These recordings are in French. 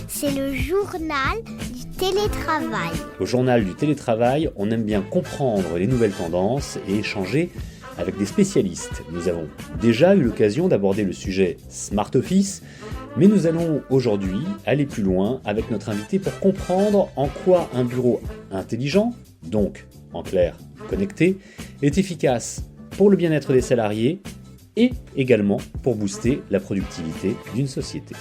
C'est le journal du télétravail. Au journal du télétravail, on aime bien comprendre les nouvelles tendances et échanger avec des spécialistes. Nous avons déjà eu l'occasion d'aborder le sujet Smart Office, mais nous allons aujourd'hui aller plus loin avec notre invité pour comprendre en quoi un bureau intelligent, donc en clair connecté, est efficace pour le bien-être des salariés et également pour booster la productivité d'une société.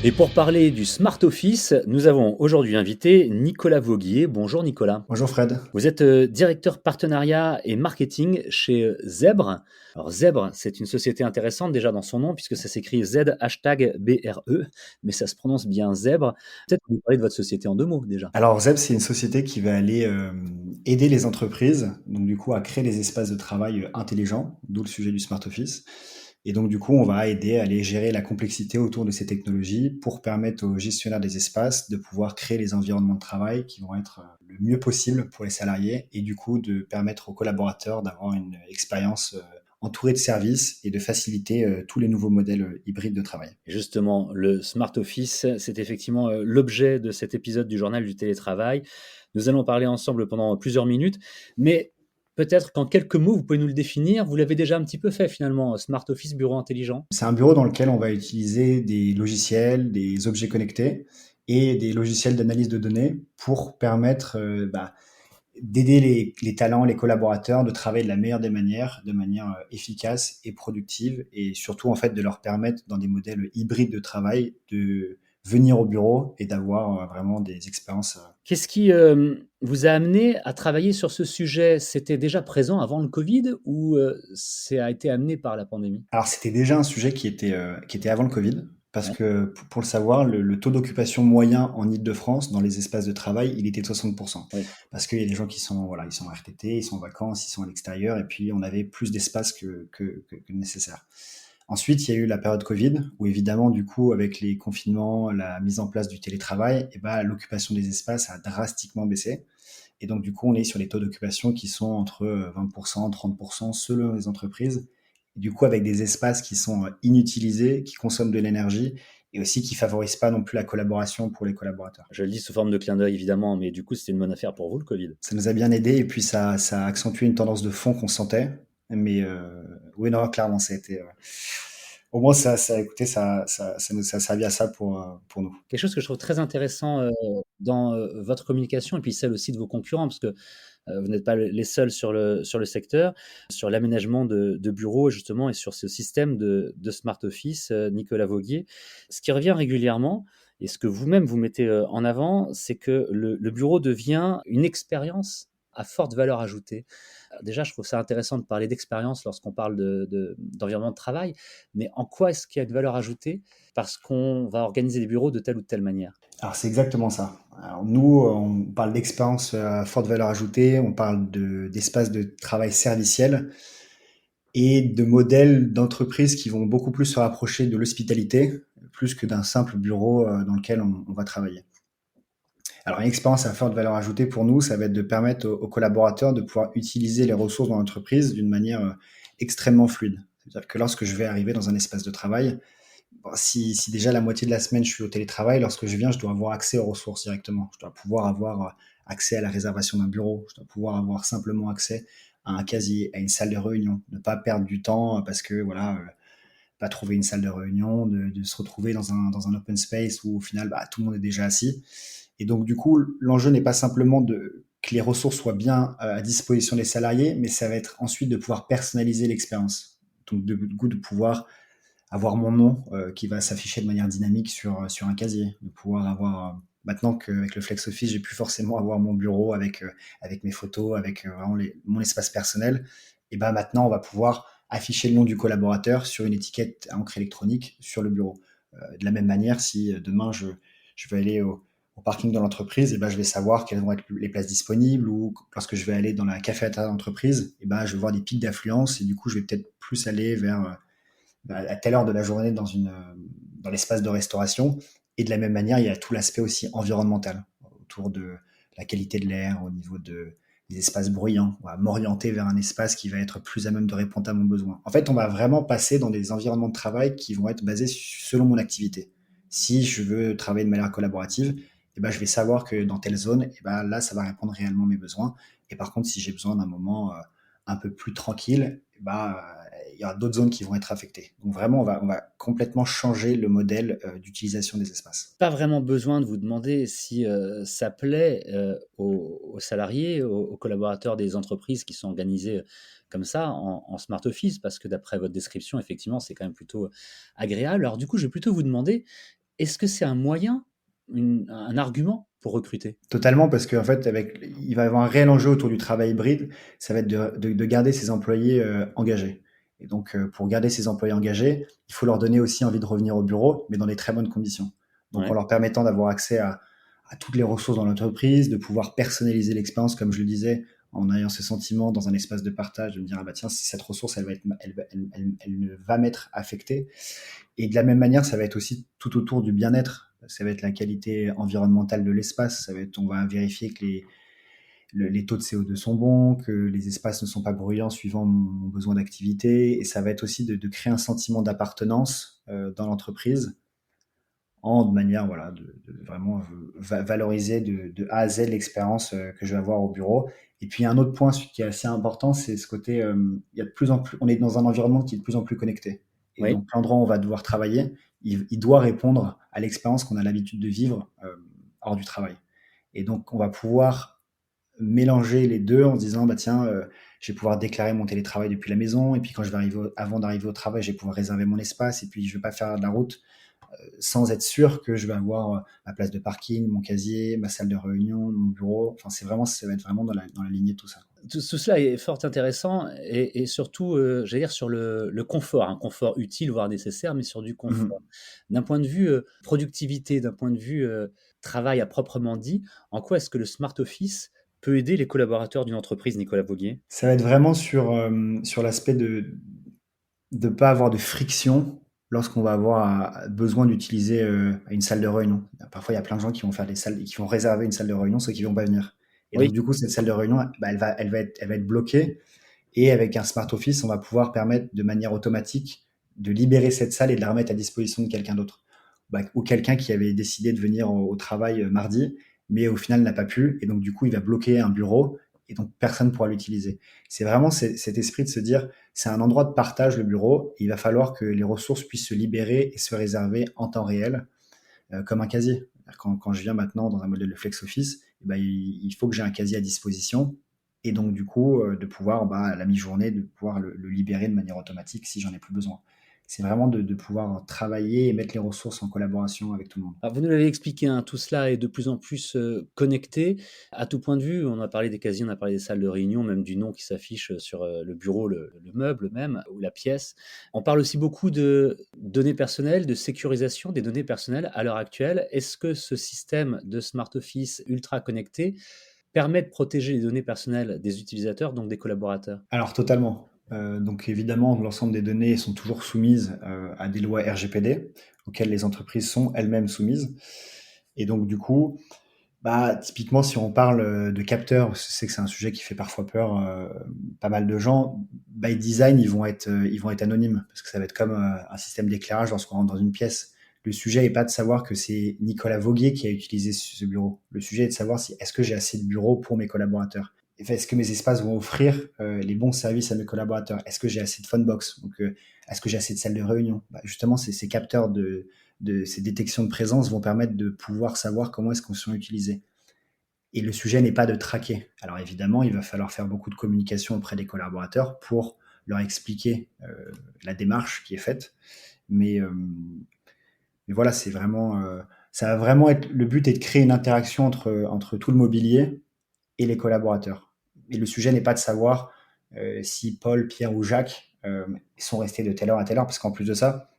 Et pour parler du Smart Office, nous avons aujourd'hui invité Nicolas Vauguier. Bonjour Nicolas. Bonjour Fred. Vous êtes directeur partenariat et marketing chez Zèbre. Alors Zèbre, c'est une société intéressante déjà dans son nom puisque ça s'écrit Z#BRE, mais ça se prononce bien Zèbre. Peut-être que vous parlez de votre société en deux mots déjà. Alors Zeb, c'est une société qui va aller aider les entreprises, donc du coup à créer des espaces de travail intelligents, d'où le sujet du Smart Office. Et donc du coup, on va aider à aller gérer la complexité autour de ces technologies pour permettre aux gestionnaires des espaces de pouvoir créer les environnements de travail qui vont être le mieux possible pour les salariés et du coup de permettre aux collaborateurs d'avoir une expérience entourée de services et de faciliter tous les nouveaux modèles hybrides de travail. Et justement, le Smart Office, c'est effectivement l'objet de cet épisode du journal du télétravail. Nous allons parler ensemble pendant plusieurs minutes, mais peut-être qu'en quelques mots, vous pouvez nous le définir. Vous l'avez déjà un petit peu fait finalement, Smart Office, bureau intelligent. C'est un bureau dans lequel on va utiliser des logiciels, des objets connectés et des logiciels d'analyse de données pour permettre d'aider les talents, les collaborateurs de travailler de la meilleure des manières, de manière efficace et productive et surtout en fait de leur permettre dans des modèles hybrides de travail de venir au bureau et d'avoir vraiment des expériences. Qu'est-ce qui vous a amené à travailler sur ce sujet? C'était déjà présent avant le Covid ou ça a été amené par la pandémie? Alors c'était déjà un sujet qui était avant le Covid. Parce Ouais. que pour le savoir, le taux d'occupation moyen en Île-de-France dans les espaces de travail, il était de 60%. Oui. Parce qu'il y a des gens qui sont, voilà, ils sont en RTT, ils sont en vacances, ils sont à l'extérieur, et puis on avait plus d'espace que nécessaire. Ensuite, il y a eu la période Covid, où évidemment, du coup, avec les confinements, la mise en place du télétravail, et ben, l'occupation des espaces a drastiquement baissé. Et donc, du coup, on est sur les taux d'occupation qui sont entre 20%, 30% selon les entreprises. Et du coup, avec des espaces qui sont inutilisés, qui consomment de l'énergie et aussi qui favorisent pas non plus la collaboration pour les collaborateurs. Je le dis sous forme de clin d'œil évidemment, mais du coup c'était une bonne affaire pour vous le Covid. Ça nous a bien aidé et puis ça a accentué une tendance de fond qu'on sentait. Mais oui, non, clairement, ça a été. Au moins, écoutez, ça a servi à ça pour nous. Quelque chose que je trouve très intéressant dans votre communication et puis celle aussi de vos concurrents, parce que vous n'êtes pas les seuls sur le secteur, sur l'aménagement de bureaux justement et sur ce système de Smart Office, Nicolas Vauguier. Ce qui revient régulièrement et ce que vous-même vous mettez en avant, c'est que le bureau devient une expérience à forte valeur ajoutée. Déjà, je trouve ça intéressant de parler d'expérience lorsqu'on parle d'environnement de travail, mais en quoi est-ce qu'il y a une valeur ajoutée parce qu'on va organiser des bureaux de telle ou de telle manière? Alors, c'est exactement ça. Alors, nous, on parle d'expérience à forte valeur ajoutée, on parle d'espace de travail serviciel et de modèles d'entreprise qui vont beaucoup plus se rapprocher de l'hospitalité, plus que d'un simple bureau dans lequel on va travailler. Alors, une expérience à forte valeur ajoutée pour nous, ça va être de permettre aux collaborateurs de pouvoir utiliser les ressources dans l'entreprise d'une manière extrêmement fluide. C'est-à-dire que lorsque je vais arriver dans un espace de travail, bon, si déjà la moitié de la semaine je suis au télétravail, lorsque je viens, je dois avoir accès aux ressources directement. Je dois pouvoir avoir accès à la réservation d'un bureau. Je dois pouvoir avoir simplement accès à un casier, à une salle de réunion. Ne pas perdre du temps parce que voilà, pas trouver une salle de réunion, de se retrouver dans un open space où au final tout le monde est déjà assis. Et donc du coup, l'enjeu n'est pas simplement que les ressources soient bien à disposition des salariés, mais ça va être ensuite de pouvoir personnaliser l'expérience. Donc du coup, de pouvoir avoir mon nom qui va s'afficher de manière dynamique sur un casier, de pouvoir avoir maintenant qu'avec le Flex Office, j'ai pu forcément avoir mon bureau avec mes photos, avec vraiment mon espace personnel. Et ben maintenant, on va pouvoir afficher le nom du collaborateur sur une étiquette à encre électronique sur le bureau. De la même manière, si demain je vais aller au parking de l'entreprise, et ben je vais savoir quelles vont être les places disponibles, ou lorsque je vais aller dans la cafétéria d'entreprise, et ben je vais voir des pics d'affluence et du coup je vais peut-être plus aller vers à telle heure de la journée dans l'espace de restauration. Et de la même manière, il y a tout l'aspect aussi environnemental autour de la qualité de l'air, au niveau des espaces bruyants. On va m'orienter vers un espace qui va être plus à même de répondre à mon besoin. En fait, on va vraiment passer dans des environnements de travail qui vont être basés selon mon activité. Si je veux travailler de manière collaborative, je vais savoir que dans telle zone, là, ça va répondre réellement à mes besoins. Et par contre, si j'ai besoin d'un moment un peu plus tranquille, il y aura d'autres zones qui vont être affectées. Donc vraiment, on va complètement changer le modèle d'utilisation des espaces. Pas vraiment besoin de vous demander si ça plaît aux salariés, aux collaborateurs des entreprises qui sont organisées comme ça en smart office, parce que d'après votre description, effectivement, c'est quand même plutôt agréable. Alors du coup, je vais plutôt vous demander, est-ce que c'est un moyen, un argument pour recruter? Totalement, parce qu'en fait, il va y avoir un réel enjeu autour du travail hybride, ça va être de garder ses employés engagés. Et donc, pour garder ses employés engagés, il faut leur donner aussi envie de revenir au bureau, mais dans des très bonnes conditions. Donc, en Ouais. leur permettant d'avoir accès à toutes les ressources dans l'entreprise, de pouvoir personnaliser l'expérience, comme je le disais, en ayant ce sentiment dans un espace de partage, de me dire, ah bah tiens, cette ressource, elle ne va m'être affectée. Et de la même manière, ça va être aussi tout autour du bien-être. Ça va être la qualité environnementale de l'espace. On va vérifier que les taux de CO2 sont bons, que les espaces ne sont pas bruyants suivant mon besoin d'activité. Et ça va être aussi de créer un sentiment d'appartenance dans l'entreprise de manière de vraiment valoriser de A à Z l'expérience que je vais avoir au bureau. Et puis un autre point qui est assez important, c'est ce côté, il y a de plus en plus, on est dans un environnement qui est de plus en plus connecté. Et Oui. donc l'endroit où on va devoir travailler, il doit répondre à l'expérience qu'on a l'habitude de vivre hors du travail. Et donc on va pouvoir mélanger les deux en se disant, bah tiens, je vais pouvoir déclarer mon télétravail depuis la maison, et puis quand je vais avant d'arriver au travail, je vais pouvoir réserver mon espace, et puis je vais pas faire de la route sans être sûr que je vais avoir ma place de parking, mon casier, ma salle de réunion, mon bureau. Enfin, ça va être vraiment dans la lignée de tout ça. Tout cela est fort intéressant et surtout, j'allais dire sur le confort, un confort utile, voire nécessaire, mais sur du confort. Mhm. D'un point de vue, productivité, d'un point de vue, travail à proprement dit, en quoi est-ce que le smart office peut aider les collaborateurs d'une entreprise, Nicolas Vauguier? Ça va être vraiment sur l'aspect de ne pas avoir de friction lorsqu'on va avoir besoin d'utiliser une salle de réunion. Parfois, il y a plein de gens qui vont faire qui vont réserver une salle de réunion, ceux qui vont pas venir. Et Oui. donc, du coup, cette salle de réunion, elle va être bloquée. Et avec un smart office, on va pouvoir permettre de manière automatique de libérer cette salle et de la remettre à disposition de quelqu'un d'autre. Ou quelqu'un qui avait décidé de venir au travail mardi, mais au final n'a pas pu. Et donc, du coup, il va bloquer un bureau et donc personne ne pourra l'utiliser. C'est vraiment cet esprit de se dire, c'est un endroit de partage, le bureau. Et il va falloir que les ressources puissent se libérer et se réserver en temps réel, comme un casier. Quand je viens maintenant dans un modèle de flex office, il faut que j'ai un casier à disposition. Et donc, du coup, de pouvoir, à la mi-journée, de pouvoir le libérer de manière automatique si j'en ai plus besoin. C'est vraiment de pouvoir travailler et mettre les ressources en collaboration avec tout le monde. Alors vous nous l'avez expliqué, hein, tout cela est de plus en plus connecté à tout point de vue. On a parlé des casiers, on a parlé des salles de réunion, même du nom qui s'affiche sur le bureau, le meuble même, ou la pièce. On parle aussi beaucoup de données personnelles, de sécurisation des données personnelles à l'heure actuelle. Est-ce que ce système de smart office ultra connecté permet de protéger les données personnelles des utilisateurs, donc des collaborateurs? Alors, totalement. Donc, évidemment, l'ensemble des données sont toujours soumises à des lois RGPD, auxquelles les entreprises sont elles-mêmes soumises. Et donc, du coup, typiquement, si on parle de capteurs, je sais que c'est un sujet qui fait parfois peur pas mal de gens, by design, ils vont être anonymes, parce que ça va être comme un système d'éclairage lorsqu'on rentre dans une pièce. Le sujet n'est pas de savoir que c'est Nicolas Vauguier qui a utilisé ce bureau. Le sujet est de savoir si est-ce que j'ai assez de bureaux pour mes collaborateurs. Est-ce que mes espaces vont offrir les bons services à mes collaborateurs? Est-ce que j'ai assez de phonebox? Donc, est-ce que j'ai assez de salles de réunion? Justement, ces capteurs de ces détections de présence vont permettre de pouvoir savoir comment est-ce qu'on sont utilisés. Et le sujet n'est pas de traquer. Alors évidemment, il va falloir faire beaucoup de communication auprès des collaborateurs pour leur expliquer la démarche qui est faite. Mais, euh, mais voilà, ça va vraiment être, le but est de créer une interaction entre tout le mobilier et les collaborateurs. Et le sujet n'est pas de savoir si Paul, Pierre ou Jacques sont restés de telle heure à telle heure, parce qu'en plus de ça,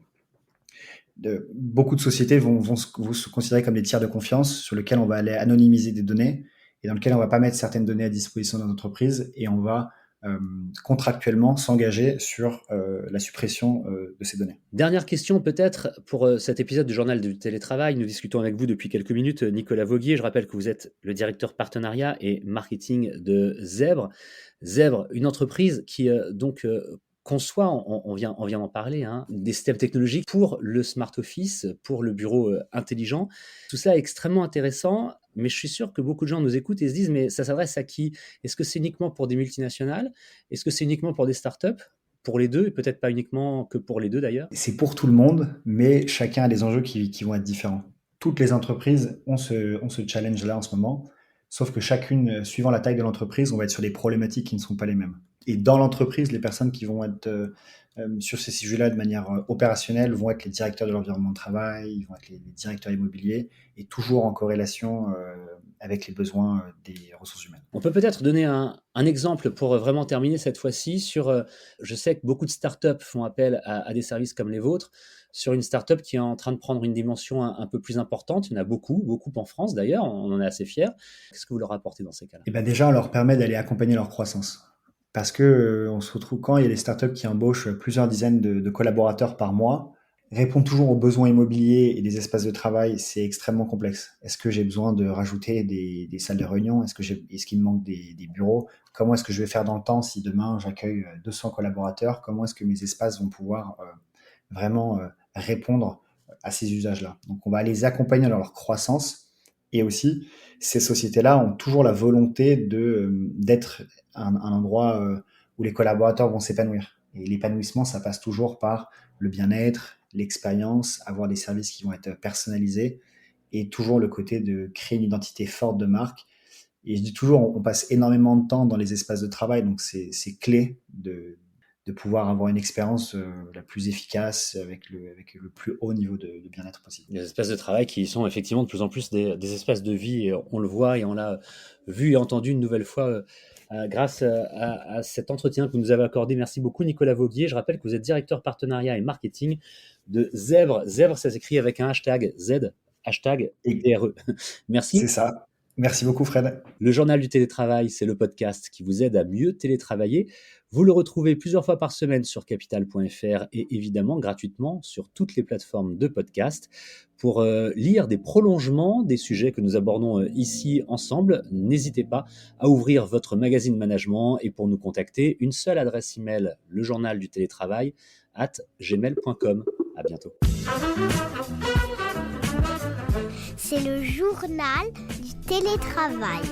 beaucoup de sociétés vont se considérer comme des tiers de confiance sur lesquels on va aller anonymiser des données et dans lesquels on va pas mettre certaines données à disposition de l'entreprise et on va contractuellement s'engager sur la suppression de ces données. Dernière question peut-être pour cet épisode du Journal du télétravail. Nous discutons avec vous depuis quelques minutes, Nicolas Vauguier. Je rappelle que vous êtes le directeur partenariat et marketing de Zèbre. Zèbre, une entreprise qui conçoit, on vient d'en parler, hein, des systèmes technologiques pour le smart office, pour le bureau intelligent. Tout ça est extrêmement intéressant, mais je suis sûr que beaucoup de gens nous écoutent et se disent, mais ça s'adresse à qui? Est-ce que c'est uniquement pour des multinationales? Est-ce que c'est uniquement pour des startups? Pour les deux, et peut-être pas uniquement que pour les deux d'ailleurs? C'est pour tout le monde, mais chacun a des enjeux qui vont être différents. Toutes les entreprises ont ce challenge-là en ce moment, sauf que chacune, suivant la taille de l'entreprise, on va être sur des problématiques qui ne sont pas les mêmes. Et dans l'entreprise, les personnes qui vont être sur ces sujets-là de manière opérationnelle vont être les directeurs de l'environnement de travail, ils vont être les directeurs immobiliers, et toujours en corrélation avec les besoins des ressources humaines. On peut peut-être donner un exemple pour vraiment terminer cette fois-ci sur, je sais que beaucoup de startups font appel à des services comme les vôtres, sur une startup qui est en train de prendre une dimension un peu plus importante. Il y en a beaucoup en France d'ailleurs, on en est assez fiers. Qu'est-ce que vous leur apportez dans ces cas-là? Et ben déjà, on leur permet d'aller accompagner leur croissance. Parce que on se retrouve quand il y a des startups qui embauchent plusieurs dizaines de collaborateurs par mois, répondre toujours aux besoins immobiliers et des espaces de travail, c'est extrêmement complexe. Est-ce que j'ai besoin de rajouter des salles de réunion? Est-ce qu'il me manque des bureaux? Comment est-ce que je vais faire dans le temps si demain j'accueille 200 collaborateurs? Comment est-ce que mes espaces vont pouvoir vraiment répondre à ces usages-là? Donc on va les accompagner dans leur croissance, et aussi ces sociétés-là ont toujours la volonté d'être un endroit où les collaborateurs vont s'épanouir. Et l'épanouissement, ça passe toujours par le bien-être, l'expérience, avoir des services qui vont être personnalisés, et toujours le côté de créer une identité forte de marque. Et je dis toujours, on passe énormément de temps dans les espaces de travail, donc c'est clé de pouvoir avoir une expérience la plus efficace avec le plus haut niveau de bien-être possible. Des espaces de travail qui sont effectivement de plus en plus des espaces de vie, et on le voit et on l'a vu et entendu une nouvelle fois grâce à cet entretien que vous nous avez accordé. Merci beaucoup Nicolas Vauguier. Je rappelle que vous êtes directeur partenariat et marketing de Zèbre. Zèbre, ça s'écrit avec un hashtag Z, hashtag DRE. Merci. C'est ça. Merci beaucoup Fred. Le Journal du télétravail, c'est le podcast qui vous aide à mieux télétravailler. Vous le retrouvez plusieurs fois par semaine sur capital.fr et évidemment gratuitement sur toutes les plateformes de podcast. Pour lire des prolongements des sujets que nous abordons ici ensemble, n'hésitez pas à ouvrir votre magazine management, et pour nous contacter, une seule adresse email, lejournaldutélétravail@gmail.com. À bientôt. C'est le journal du télétravail.